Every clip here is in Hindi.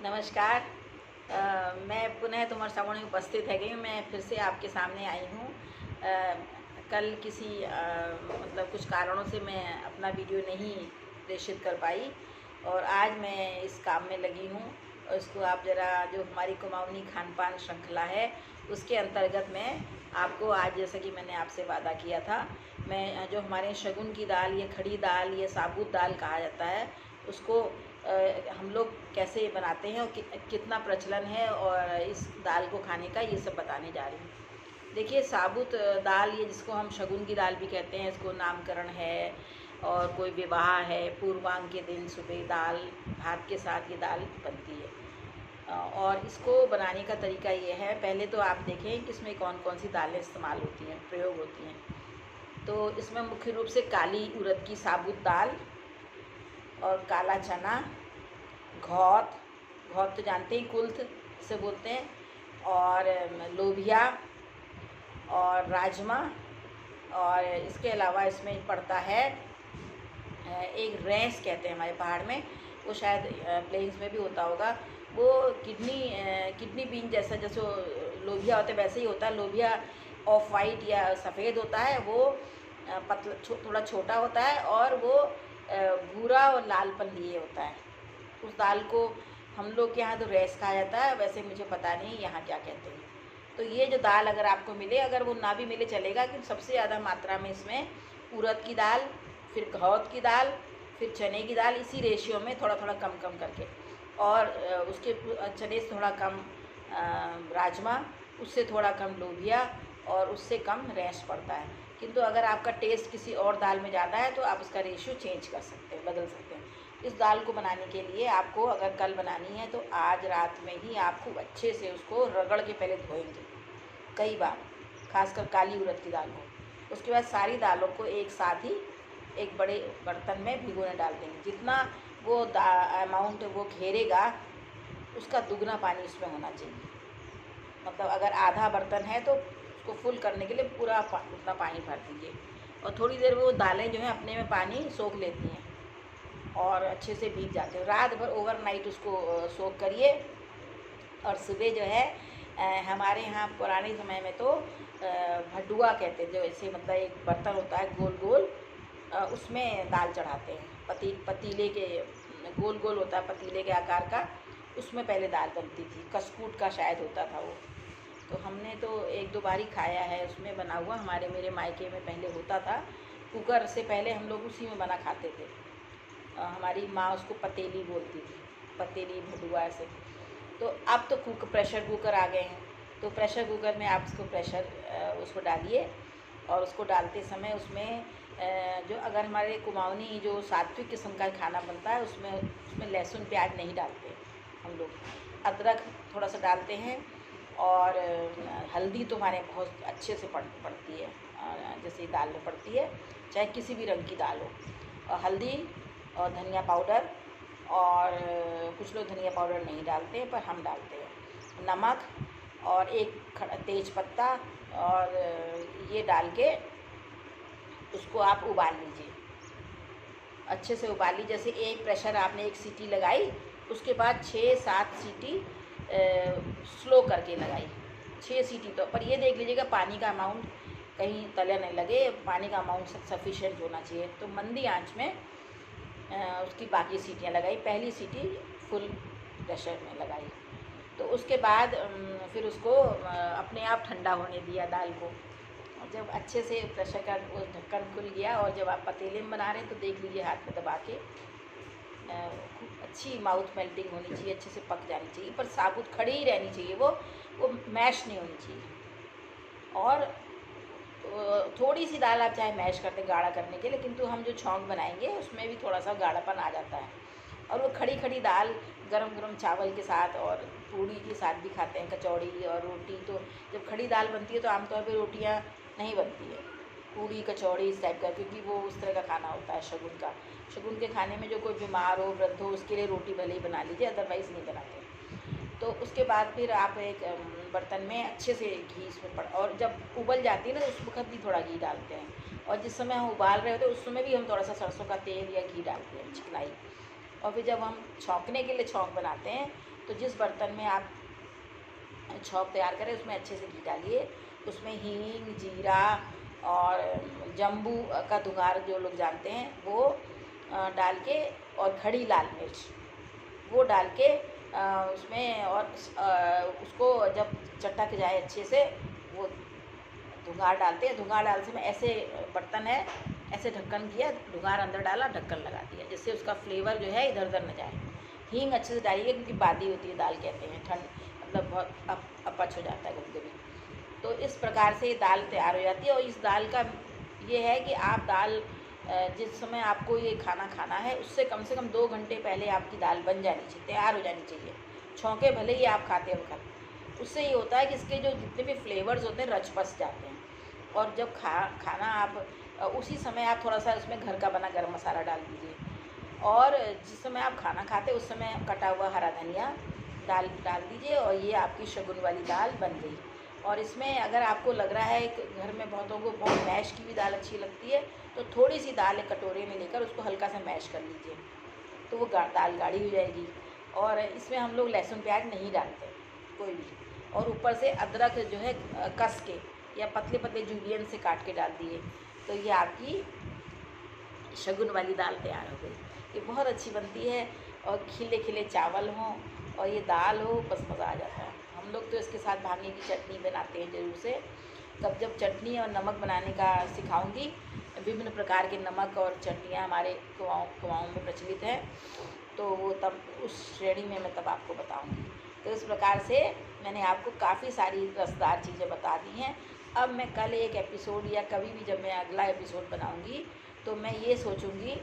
नमस्कार। मैं पुनः तुम्हारे सामने उपस्थित है गई। मैं फिर से आपके सामने आई हूँ। कल किसी मतलब कुछ कारणों से मैं अपना वीडियो नहीं प्रेषित कर पाई और आज मैं इस काम में लगी हूँ। और इसको आप ज़रा जो हमारी कुमाऊनी खान पान श्रृंखला है उसके अंतर्गत मैं आपको आज, जैसा कि मैंने आपसे वादा किया था, मैं जो हमारे शगुन की दाल, ये खड़ी दाल, ये साबुत दाल कहा जाता है, उसको हम लोग कैसे बनाते हैं और कितना प्रचलन है और इस दाल को खाने का, ये सब बताने जा रही हूँ। देखिए, साबुत दाल, ये जिसको हम शगुन की दाल भी कहते हैं, इसको नामकरण है और कोई विवाह है, पूर्वांग के दिन सुबह दाल भात के साथ ये दाल बनती है। और इसको बनाने का तरीका ये है, पहले तो आप देखें कि इसमें कौन कौन सी दालें इस्तेमाल होती हैं, प्रयोग होती हैं। तो इसमें मुख्य रूप से काली उड़द की साबुत दाल और काला चना, घौत घौत तो जानते ही, कुल्थ से बोलते हैं, और लोबिया और राजमा, और इसके अलावा इसमें पड़ता है एक रैंस कहते हैं हमारे पहाड़ में, वो शायद प्लेन्स में भी होता होगा। वो किडनी बीन जैसा, जैसे लोबिया होता है वैसे ही होता है। लोबिया ऑफ वाइट या सफ़ेद होता है, वो पतला थोड़ा छोटा होता है और वो भूरा और लालपन लिए होता है। उस दाल को हम लोग के यहाँ तो रैस कहा जाता है, वैसे मुझे पता नहीं यहाँ क्या कहते हैं। तो ये जो दाल अगर आपको मिले, अगर वो ना भी मिले चलेगा, कि सबसे ज़्यादा मात्रा में इसमें उड़द की दाल, फिर घौत की दाल, फिर चने की दाल, इसी रेशियो में थोड़ा थोड़ा कम कम करके, और उसके चने से थोड़ा कम राजमा, उससे थोड़ा कम लोबिया और उससे कम रैस पड़ता है। किंतु अगर आपका टेस्ट किसी और दाल में ज़्यादा है तो आप इसका रेशियो चेंज कर सकते हैं, बदल सकते हैं। इस दाल को बनाने के लिए आपको, अगर कल बनानी है तो आज रात में ही आप खूब अच्छे से उसको रगड़ के पहले धोएंगे कई बार, खासकर काली उड़द की दाल को। उसके बाद सारी दालों को एक साथ ही एक बड़े बर्तन में भिगोने डाल देंगे। जितना वो अमाउंट वो घेरेगा, उसका दुगना पानी उसमें होना चाहिए। मतलब अगर आधा बर्तन है तो उसको फुल करने के लिए पूरा उतना पानी भर दीजिए, और थोड़ी देर वो दालें जो हैं अपने में पानी सोख लेती हैं और अच्छे से भीग जाते हैं। रात भर ओवरनाइट उसको सोख करिए, और सुबह जो है हमारे यहाँ पुराने समय में तो भडुआ कहते हैं, जो ऐसे मतलब एक बर्तन होता है गोल गोल, उसमें दाल चढ़ाते हैं। पतीले के गोल गोल होता है, पतीले के आकार का, उसमें पहले दाल बनती थी। कसकूट का शायद होता था वो। तो हमने तो एक दो बार ही खाया है उसमें बना हुआ। मेरे मायके में पहले होता था, कुकर से पहले हम लोग उसी में बना खाते थे। हमारी माँ उसको पतेली बोलती थी, पतेली भडुआ ऐसे। तो अब तो प्रेशर कुकर आ गए हैं, तो प्रेशर कुकर में आप उसको डालिए, और उसको डालते समय उसमें जो, अगर हमारे कुमाऊनी जो सात्विक किस्म का खाना बनता है, उसमें लहसुन प्याज नहीं डालते हम लोग, अदरक थोड़ा सा डालते हैं। और हल्दी तो हमारे बहुत अच्छे से पड़ती है, जैसे दाल में पड़ती है, चाहे किसी भी रंग की दाल हो। और हल्दी और धनिया पाउडर, और कुछ लोग धनिया पाउडर नहीं डालते पर हम डालते हैं, नमक और एक तेज पत्ता, और ये डाल के उसको आप उबाल लीजिए, अच्छे से उबाल लीजिए। जैसे एक प्रेशर आपने एक सीटी लगाई, उसके बाद 6-7 सीटी स्लो करके लगाई, 6 सीटी। तो पर ये देख लीजिएगा पानी का अमाउंट कहीं तले नहीं लगे, पानी का अमाउंट सफिशेंट होना चाहिए। तो मंदी आंच में उसकी बाकी सीटियाँ लगाई, पहली सीटी फुल प्रेशर में लगाई। तो उसके बाद फिर उसको अपने आप ठंडा होने दिया दाल को। और जब अच्छे से प्रेशर का वो ढक्कन खुल गया, और जब आप पतीले में बना रहे हैं तो देख लीजिए हाथ में दबा के, खूब अच्छी माउथ मेल्टिंग होनी चाहिए, अच्छे से पक जानी चाहिए, पर साबुत खड़ी ही रहनी चाहिए, वो मैश नहीं होनी चाहिए। और थोड़ी सी दाल आप चाहे मैश करते गाढ़ा करने के लिए, किंतु हम जो छौंक बनाएंगे उसमें भी थोड़ा सा गाढ़ापन आ जाता है। और वो खड़ी खड़ी दाल गरम गरम चावल के साथ और पूड़ी के साथ भी खाते हैं, कचौड़ी और रोटी। तो जब खड़ी दाल बनती है तो आमतौर पे रोटियां नहीं बनती है, पूड़ी कचौड़ी इस टाइप का, क्योंकि वो उस तरह का खाना होता है शगुन का। शगुन के खाने में जो कोई बीमार हो, वृद्ध हो, उसके लिए रोटी भले ही बना लीजिए, अदरवाइज़ नहीं बनाते। तो उसके बाद फिर आप एक बर्तन में अच्छे से घी इसमें और जब उबल जाती है ना, तो उस वक्त भी थोड़ा घी डालते हैं। और जिस समय हम उबाल रहे होते हैं उस समय भी हम थोड़ा सा सरसों का तेल या घी डालते हैं, चिकनाई। और फिर जब हम छौंकने के लिए छौंक बनाते हैं तो जिस बर्तन में आप छौंक तैयार करें उसमें अच्छे से घी डालिए। उसमें हींग, जीरा और जम्बू का दुगार जो लोग जानते हैं वो डाल के, और खड़ी लाल मिर्च वो डाल के उसमें, और उसको जब चटक जाए अच्छे से, वो धुंगार डालते हैं। धुंगार डालने में ऐसे बर्तन है, ऐसे ढक्कन किया, धुंगार अंदर डाला, ढक्कन लगा दिया, जिससे उसका फ्लेवर जो है इधर उधर न जाए। हींग अच्छे से डालिए क्योंकि बादी होती है दाल, कहते हैं ठंड मतलब बहुत अपच हो जाता है कभी कभी। तो इस प्रकार से दाल तैयार हो जाती है। और इस दाल का ये है कि आप दाल जिस समय आपको ये खाना खाना है उससे कम से कम 2 घंटे पहले आपकी दाल बन जानी चाहिए, तैयार हो जानी चाहिए। छौंके भले ही आप खाते वक्त, उससे ये होता है कि इसके जो जितने भी फ्लेवर्स होते हैं रच बस जाते हैं। और जब खाना आप उसी समय आप थोड़ा सा उसमें घर का बना गरम मसाला डाल दीजिए, और जिस समय आप खाना खाते उस समय कटा हुआ हरा धनिया डाल दीजिए, और ये आपकी शगुन वाली दाल बन गई। और इसमें अगर आपको लग रहा है कि घर में बहुतों को बहुत मैश की भी दाल अच्छी लगती है, तो थोड़ी सी दाल एक कटोरे में लेकर उसको हल्का सा मैश कर लीजिए, तो वो दाल गाढ़ी हो जाएगी। और इसमें हम लोग लहसुन प्याज नहीं डालते कोई भी। और ऊपर से अदरक जो है कस के या पतले पतले जूलियन से काट के डाल दिए, तो ये आपकी शगुन वाली दाल तैयार हो गई। ये बहुत अच्छी बनती है, और खिले खिले चावल हों और ये दाल हो, बस मज़ा आ जाता है। हम लोग तो इसके साथ भांगे की चटनी बनाते हैं ज़रूर से। तब जब चटनी और नमक बनाने का सिखाऊंगी, विभिन्न प्रकार के नमक और चटनियाँ हमारे कुआओं में प्रचलित हैं, तो वो तब उस श्रेणी में मैं तब आपको बताऊंगी। तो इस प्रकार से मैंने आपको काफ़ी सारी रसदार चीज़ें बता दी हैं। अब मैं कल एक एपिसोड या कभी भी जब मैं अगला एपिसोड बनाऊंगी, तो मैं ये सोचूंगी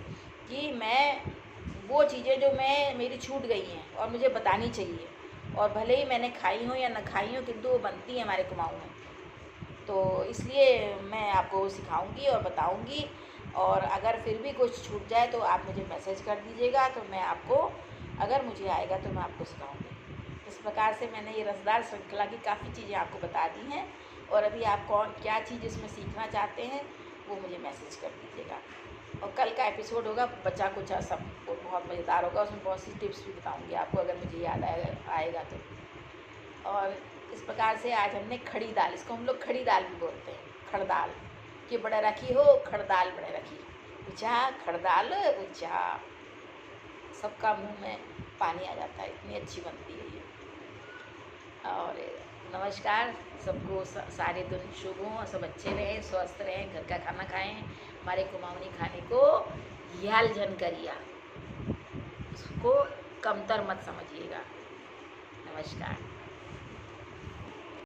कि मैं वो चीज़ें जो मेरी छूट गई हैं और मुझे बतानी चाहिए, और भले ही मैंने खाई हो या न खाई हो, किंतु वो बनती हैं हमारे कुमाऊँ में, तो इसलिए मैं आपको सिखाऊंगी और बताऊंगी। और अगर फिर भी कुछ छूट जाए तो आप मुझे मैसेज कर दीजिएगा, तो मैं आपको, अगर मुझे आएगा तो मैं आपको सिखाऊंगी। इस प्रकार से मैंने ये रसदार श्रृंखला की काफ़ी चीज़ें आपको बता दी हैं, और अभी आप क्या चीज़ इसमें सीखना चाहते हैं वो मुझे मैसेज कर दीजिएगा। और कल का एपिसोड होगा बचा कुचा, सब बहुत मज़ेदार होगा, उसमें बहुत सी टिप्स भी बताऊंगी आपको, अगर मुझे याद आएगा तो। और इस प्रकार से आज हमने खड़ी दाल, इसको हम लोग खड़ी दाल भी बोलते हैं, खड़दाल, कि बड़े रखी हो खड़दाल बड़े रखी, ऊँचा खड़दाल ऊँचा, सबका मुंह में पानी आ जाता है, इतनी अच्छी बनती है ये। और नमस्कार सबको, सारे दिन शुभ हों, सब अच्छे रहें, स्वस्थ रहें, घर का खाना खाएं। हमारे कुमाऊनी खाने को याल जन करिया, उसको कमतर मत समझिएगा। नमस्कार।